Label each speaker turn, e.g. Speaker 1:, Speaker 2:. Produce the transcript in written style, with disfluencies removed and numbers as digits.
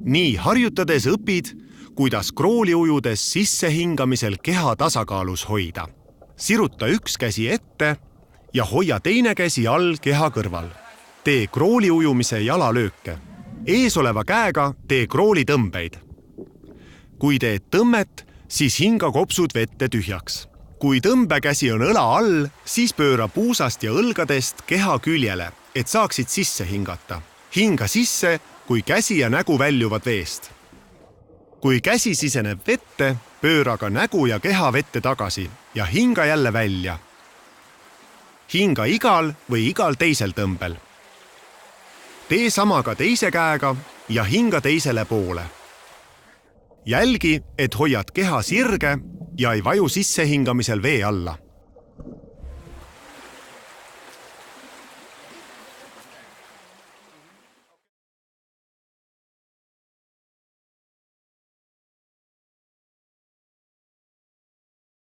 Speaker 1: Nii harjutades õpid, kuidas krooli ujudes sissehingamisel keha tasakaalus hoida. Siruta üks käsi ette ja hoia teine käsi all keha kõrval. Tee krooli ujumise jalalööke. Eesoleva käega tee krooli tõmbeid. Kui teed tõmmet, siis hinga kopsud vette tühjaks. Kui tõmbekäsi on õla all, siis pööra puusast ja õlgadest keha küljele, et saaksid sisse hingata. Hinga sisse, kui käsi ja nägu väljuvad veest. Kui käsi siseneb vette, pööra ka nägu ja keha vette tagasi ja hinga jälle välja. Hinga igal või igal teisel tõmbel. Tee sama ka teise käega ja hinga teisele poole. Jälgi, et hoiad keha sirge ja ei vaju sissehingamisel vee alla.